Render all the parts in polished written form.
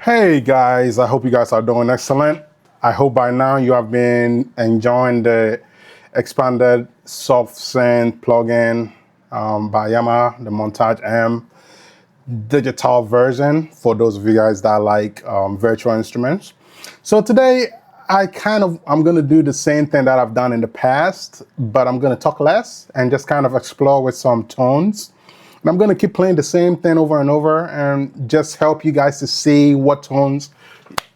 Hey guys, I hope you guys are doing excellent. I hope by now you have been enjoying the expanded Softsynth plugin by Yamaha, the MONTAGE M digital version for those of you guys that like virtual instruments. So today I'm going to do the same thing that I've done in the past, but I'm going to talk less and just kind of explore with some tones. And I'm going to keep playing the same thing over and over and just help you guys to see what tones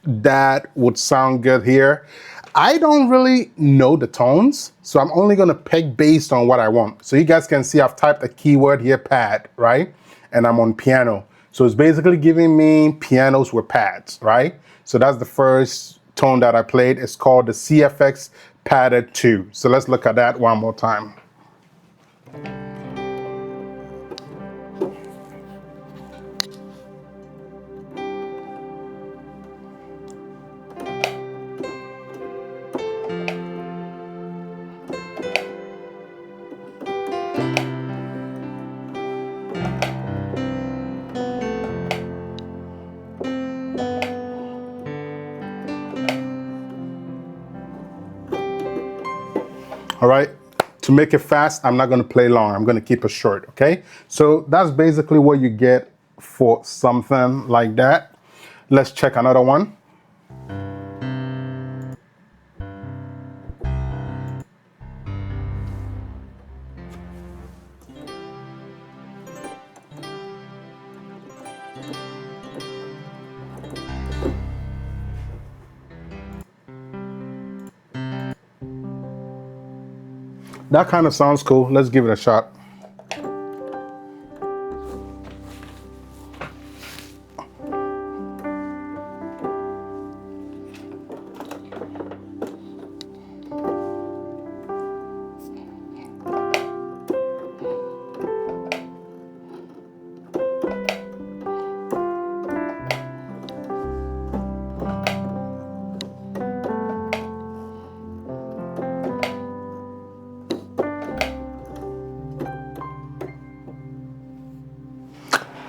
that would sound good here. I don't really know the tones, so I'm only going to pick based on what I want. So you guys can see I've typed a keyword here, pad, right? And I'm on piano. So it's basically giving me pianos with pads, right? So that's the first tone that I played. It's called the CFX Padded 2. So let's look at that one more time. All right, to make it fast, I'm not going to play long. I'm going to keep it short, okay? So that's basically what you get for something like that. Let's check another one. That kind of sounds cool. Let's give it a shot.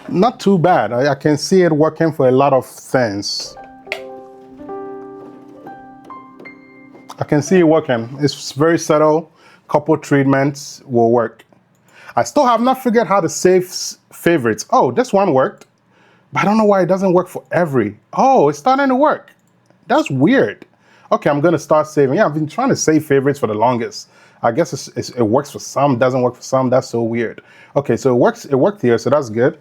Not too bad. I can see it working for a lot of things. I can see it working. It's very subtle. Couple treatments will work. I still have not figured how to save favorites. Oh, this one worked, but I don't know why it doesn't work for every. Oh, it's starting to work. That's weird. Okay, I'm gonna start saving. Yeah, I've been trying to save favorites for the longest. I guess it works for some, doesn't work for some. That's so weird. Okay, so it works. It worked here, so that's good.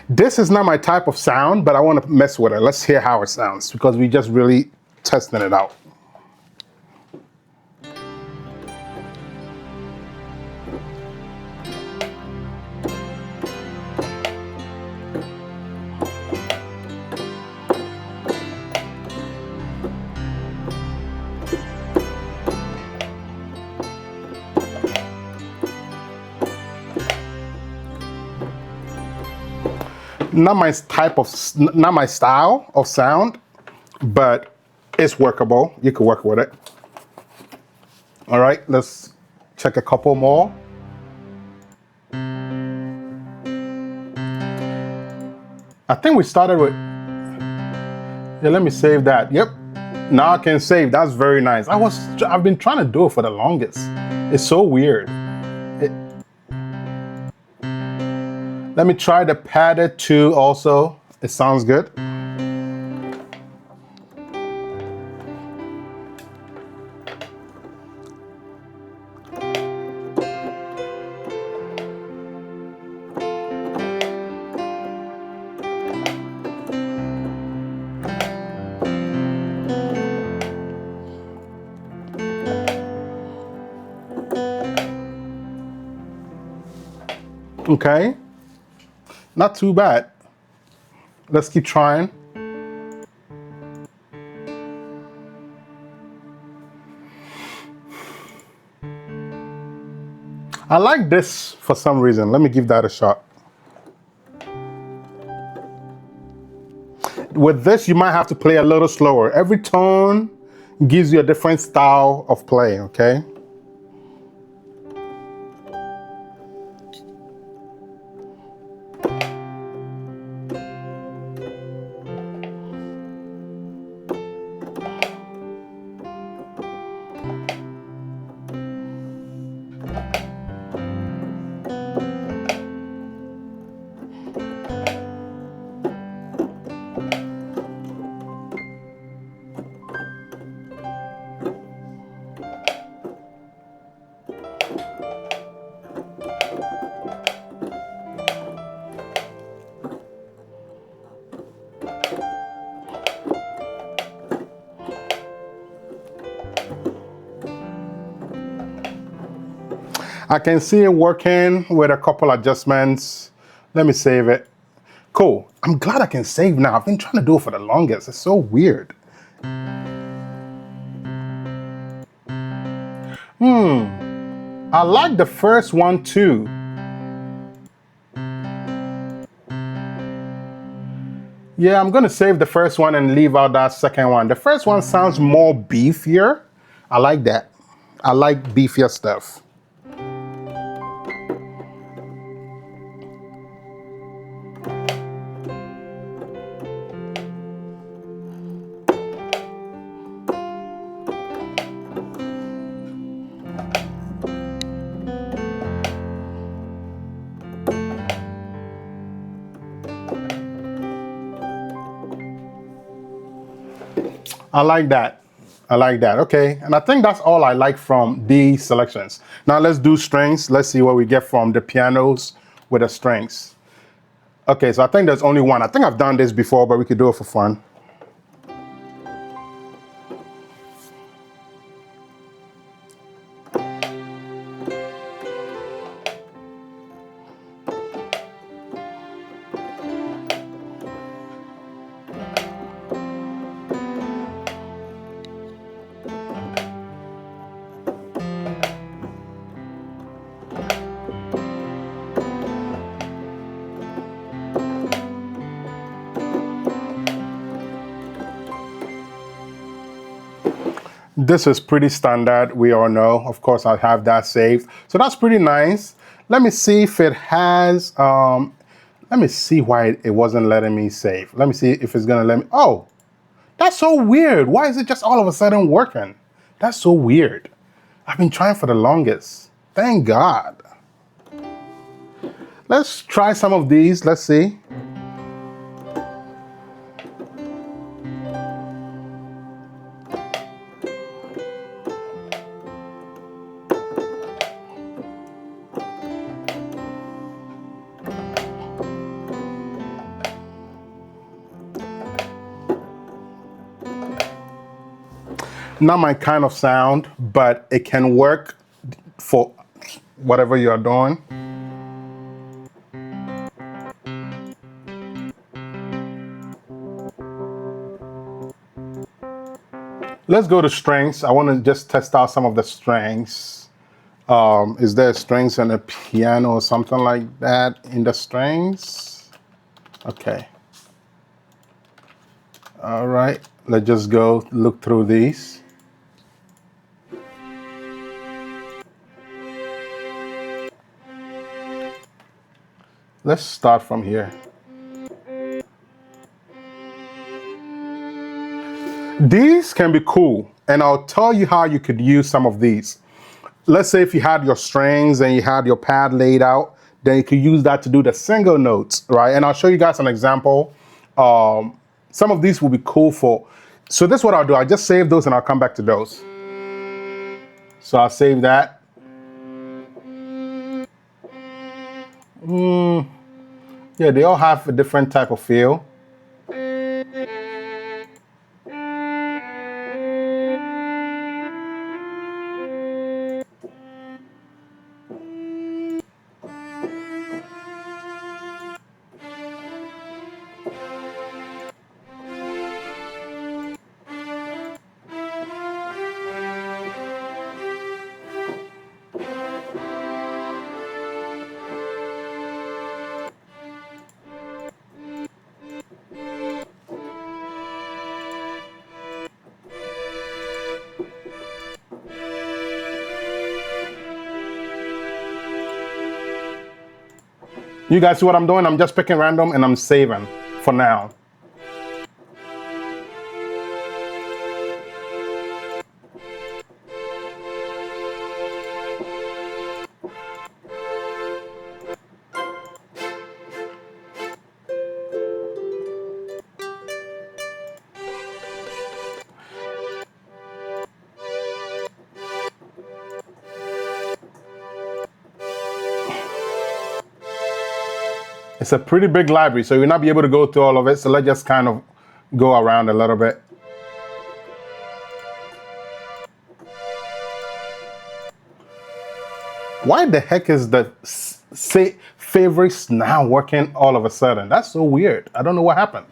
This is not my type of sound, but I want to mess with it. Let's hear how it sounds because we just really testing it out. Not my not my style of sound, but it's workable. You can work with it. All right, let's check a couple more. I think we started with, yeah, let me save that. Yep, now I can save. That's very nice. I've been trying to do it for the longest. It's so weird. Let me try the padded 2 also. It sounds good. Okay. Not too bad. Let's keep trying. I like this for some reason. Let me give that a shot. With this, you might have to play a little slower. Every tone gives you a different style of play, okay? I can see it working with a couple adjustments. Let me save it. Cool. I'm glad I can save now. I've been trying to do it for the longest. It's so weird. I like the first one too. Yeah, I'm gonna save the first one and leave out that second one. The first one sounds more beefier. I like that. I like beefier stuff. I like that. I like that. Okay. And I think that's all I like from these selections. Now let's do strings. Let's see what we get from the pianos with the strings. Okay, so I think there's only one. I think I've done this before, but we could do it for fun. This is pretty standard, we all know. Of course, I have that saved. So that's pretty nice. Let me see if it has, let me see why it wasn't letting me save. Let me see if it's gonna let me, oh, that's so weird. Why is it just all of a sudden working? That's so weird. I've been trying for the longest. Thank God. Let's try some of these, let's see. Not my kind of sound, but it can work for whatever you're doing. Let's go to strings. I want to just test out some of the strings. Is there strings on a piano or something like that in the strings? Okay. All right, let's just go look through these. Let's start from here. These can be cool, and I'll tell you how you could use some of these. Let's say if you had your strings and you had your pad laid out, then you could use that to do the single notes, right? And I'll show you guys an example. Some of these will be cool for, so this is what I'll do. I just save those and I'll come back to those. So I'll save that. Yeah, they all have a different type of feel. You guys see what I'm doing? I'm just picking random and I'm saving for now. It's a pretty big library, so you'll not be able to go through all of it. So let's just kind of go around a little bit. Why the heck is the say favorites now working all of a sudden? That's so weird. I don't know what happened.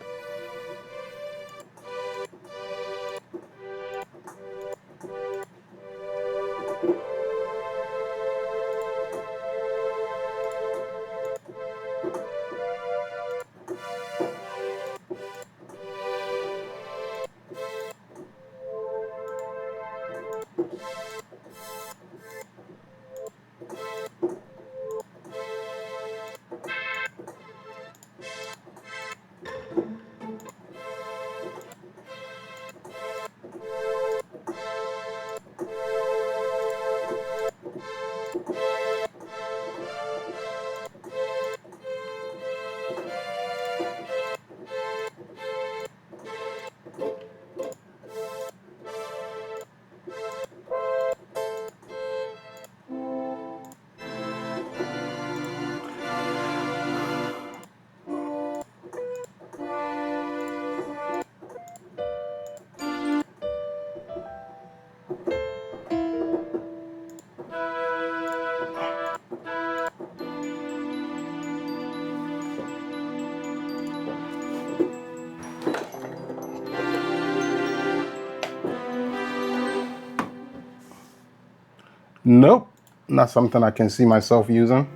Nope, not something I can see myself using.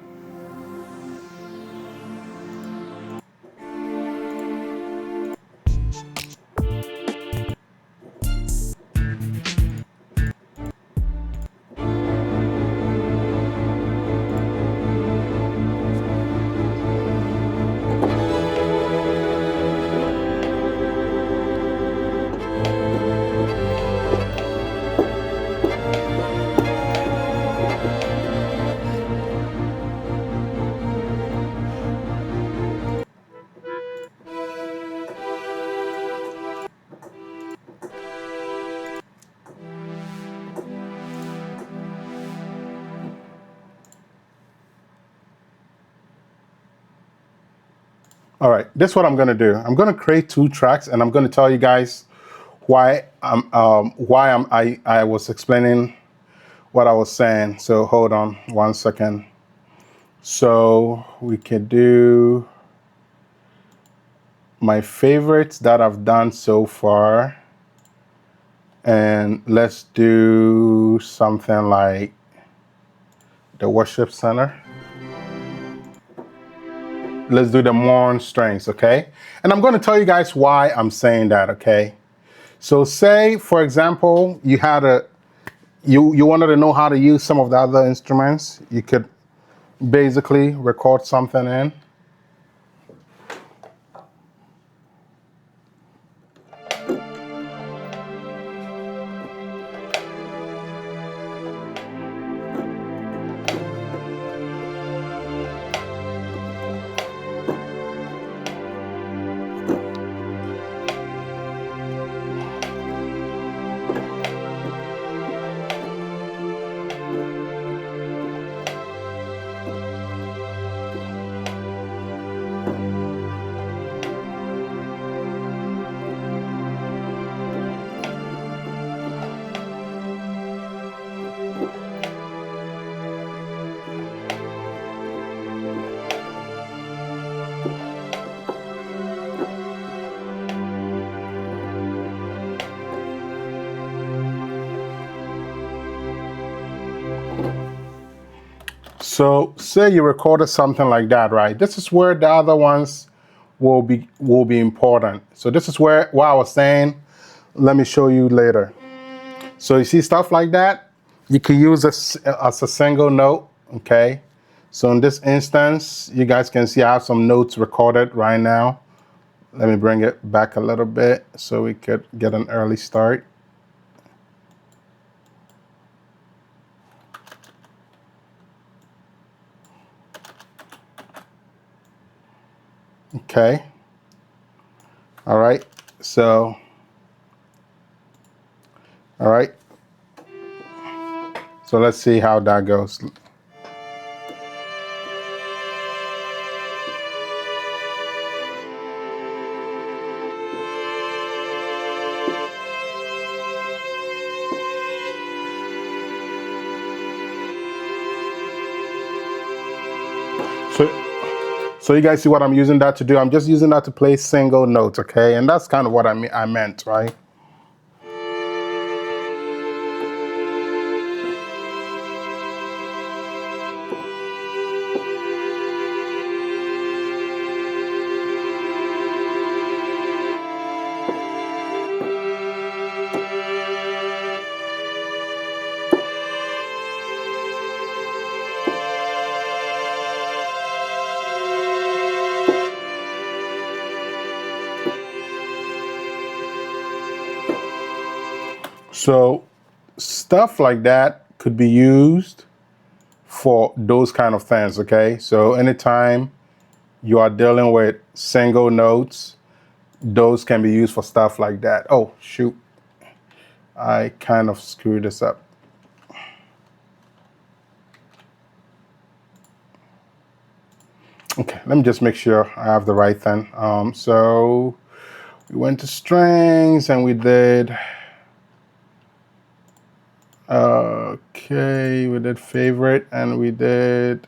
All right, this is what I'm gonna do. I'm gonna create 2 tracks, and I'm gonna tell you guys why I was explaining what I was saying. So hold on 1 second. So we could do my favorites that I've done so far, and let's do something like the worship center. Let's do the Mourn strings, okay? And I'm going to tell you guys why I'm saying that, okay? So say, for example, you had you wanted to know how to use some of the other instruments. You could basically record something in. So say you recorded something like that, right? This is where the other ones will be important. So this is where what I was saying. Let me show you later. So you see stuff like that, you can use this as a single note, okay? So in this instance, you guys can see I have some notes recorded right now. Let me bring it back a little bit so we could get an early start. Okay. All right. So, all right. So let's see how that goes. So you guys see what I'm using that to do? I'm just using that to play single notes, okay? And that's kind of what I meant, right? So stuff like that could be used for those kind of things, okay? So anytime you are dealing with single notes, those can be used for stuff like that. Oh, shoot. I kind of screwed this up. Okay, let me just make sure I have the right thing. So we went to strings and we did, okay, we did favorite and we did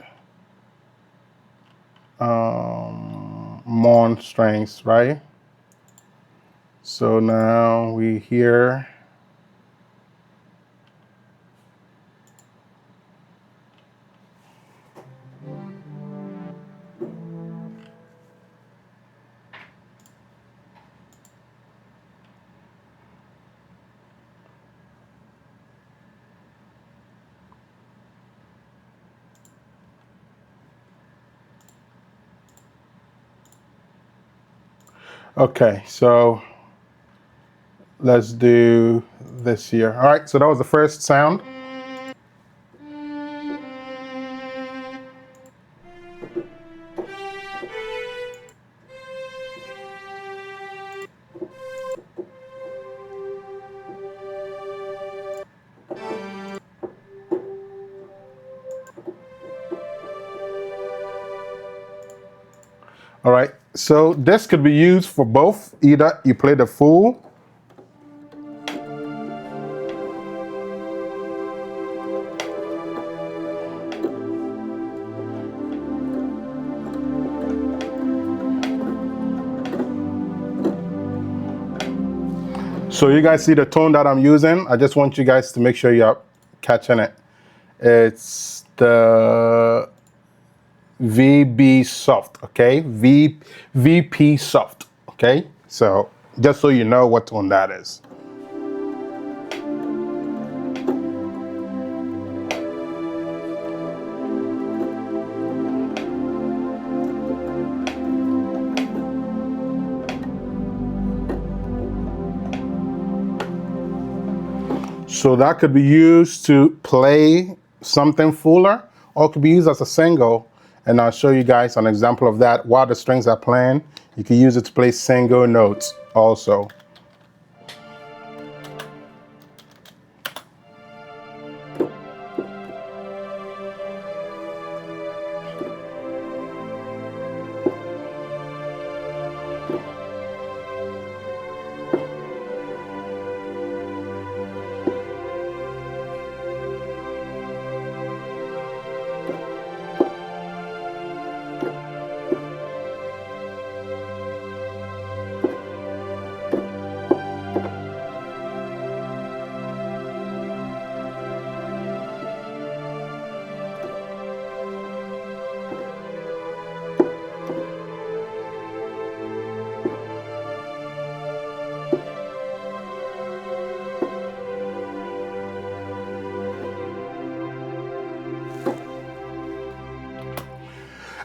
mon strings, right? So now we hear, okay, so let's do this here. All right, so that was the first sound. All right, so this could be used for both. Either you play the full, so you guys see the tone that I'm using. I just want you guys to make sure you're catching it. It's the VB soft, okay? VP soft, okay? So just so you know what tone that is. So that could be used to play something fuller, or it could be used as a single. And I'll show you guys an example of that. While the strings are playing, you can use it to play single notes also.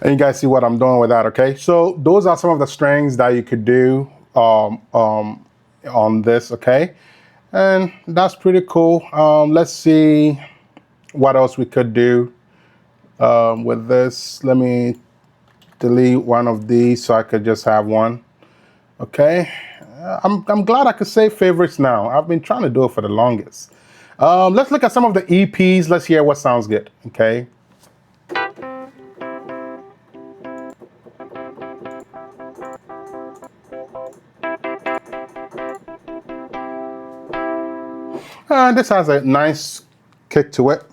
And you guys see what I'm doing with that, okay? So those are some of the strings that you could do on this, okay? And that's pretty cool. Let's see what else we could do with this. Let me delete one of these so I could just have one, okay? I'm glad I could save favorites now. I've been trying to do it for the longest. Let's look at some of the EPs. Let's hear what sounds good, okay? This has a nice kick to it.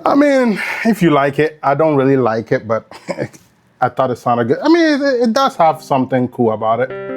I mean, if you like it, I don't really like it, but I thought it sounded good. I mean, it does have something cool about it.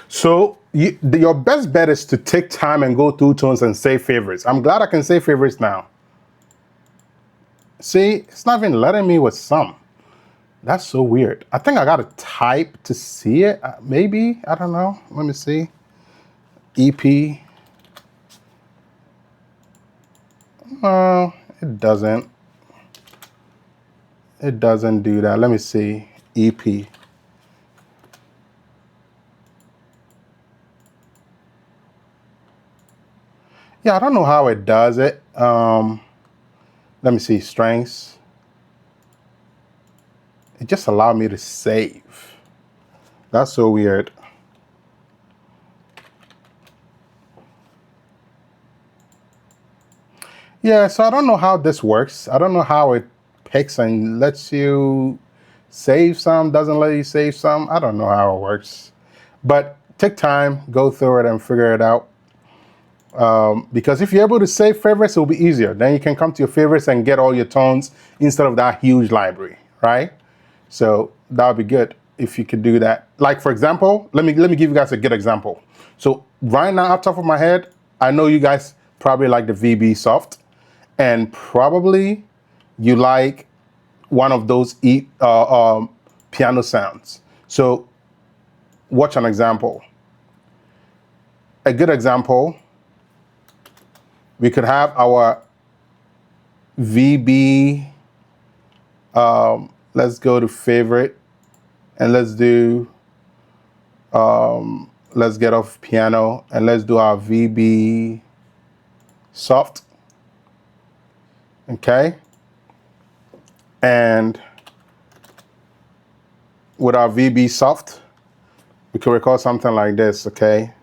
So your best bet is to take time and go through tunes and save favorites. I'm glad I can save favorites now. See, it's not even letting me with some. That's so weird. I think I gotta type to see it. Maybe, I don't know. Let me see. EP. No, it doesn't. It doesn't do that. Let me see. EP. Yeah, I don't know how it does it. Let me see, strengths. It just allowed me to save. That's so weird. Yeah, so I don't know how this works. I don't know how it picks and lets you save some, doesn't let you save some. I don't know how it works. But take time, go through it and figure it out. Because if you're able to save favorites, it'll be easier. Then you can come to your favorites and get all your tones instead of that huge library, right? So that would be good if you could do that. Like for example, let me give you guys a good example. So right now, off the top of my head, I know you guys probably like the VB Soft, and probably you like one of those piano sounds. So watch an example. A good example, we could have our VB, let's go to favorite, and let's do, let's get off piano, and let's do our VB Soft, okay? And with our VB Soft, we can record something like this, okay?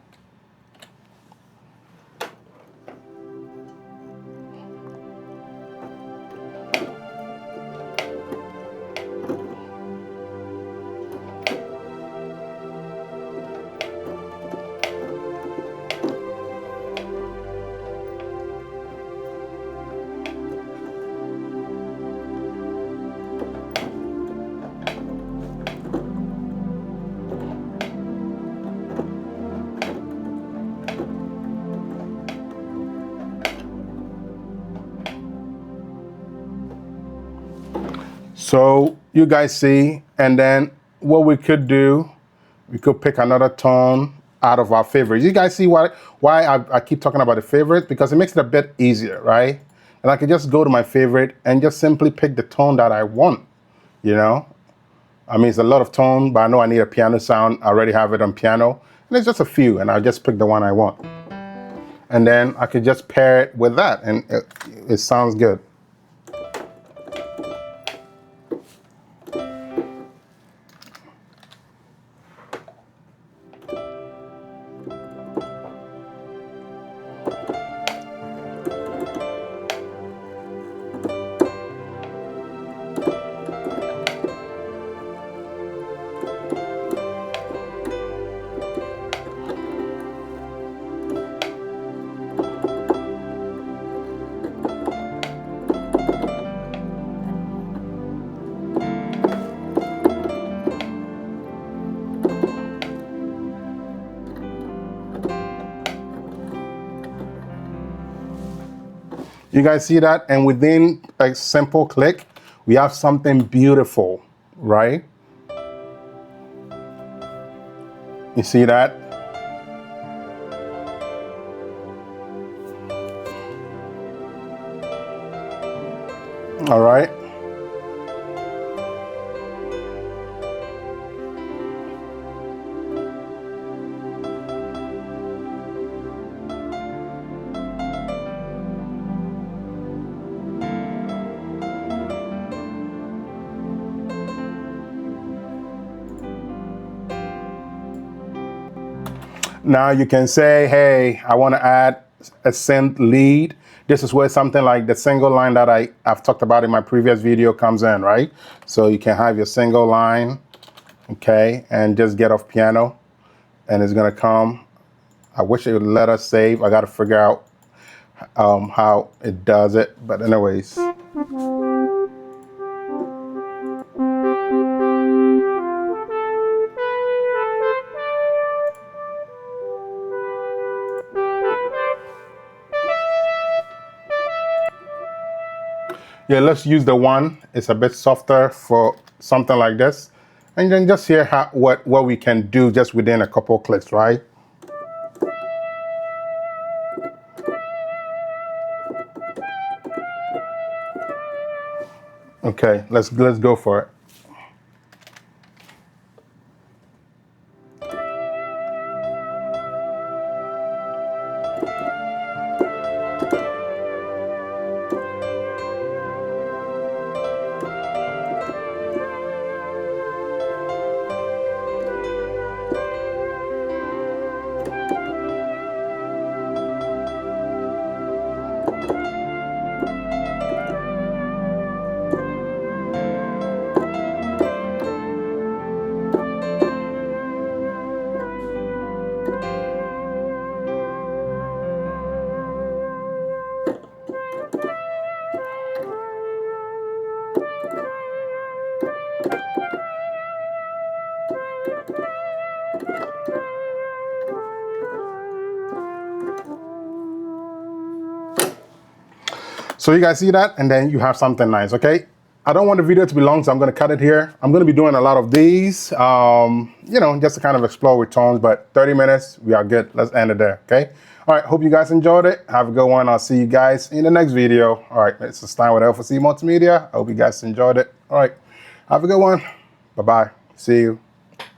So you guys see, and then what we could do, we could pick another tone out of our favorites. You guys see why I keep talking about the favorite? Because it makes it a bit easier, right? And I can just go to my favorite and just simply pick the tone that I want, you know? I mean, it's a lot of tone, but I know I need a piano sound. I already have it on piano. And it's just a few, and I'll just pick the one I want. And then I could just pair it with that, and it sounds good. You guys see that? And within a simple click, we have something beautiful, right? You see that? All right. Now you can say, hey, I want to add a synth lead. This is where something like the single line that I've talked about in my previous video comes in, right? So you can have your single line, okay, and just get off piano, and it's gonna come. I wish it would let us save. I gotta figure out how it does it, but anyways. Yeah, let's use the one. It's a bit softer for something like this. And then just hear what we can do just within a couple clicks, right? Okay, let's go for it. So you guys see that? And then you have something nice, okay? I don't want the video to be long, so I'm gonna cut it here. I'm gonna be doing a lot of these, you know, just to kind of explore with tones, but 30 minutes, we are good. Let's end it there, okay? All right, hope you guys enjoyed it. Have a good one. I'll see you guys in the next video. All right, this is Stein with L4C Multimedia. I hope you guys enjoyed it. All right, have a good one. Bye-bye. See you.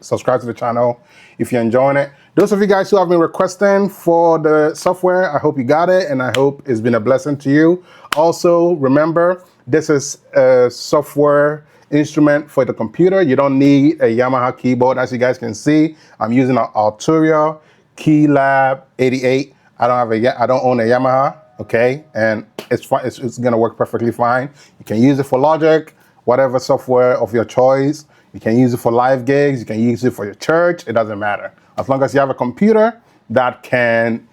Subscribe to the channel if you're enjoying it. Those of you guys who have been requesting for the software, I hope you got it, and I hope it's been a blessing to you. Also, remember, this is a software instrument for the computer. You don't need a Yamaha keyboard. As you guys can see, I'm using an Arturia Keylab 88. I don't own a Yamaha, okay? And it's fine. It's gonna work perfectly fine. You can use it for Logic, whatever software of your choice. You can use it for live gigs. You can use it for your church. It doesn't matter. As long as you have a computer that can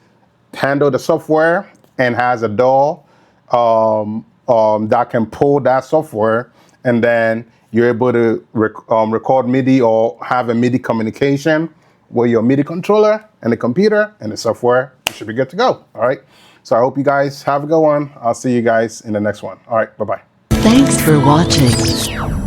handle the software and has a DAW that can pull that software, and then you're able to record MIDI or have a MIDI communication with your MIDI controller and the computer and the software, you should be good to go. All right. So I hope you guys have a good one. I'll see you guys in the next one. All right. Bye-bye. Thanks for watching.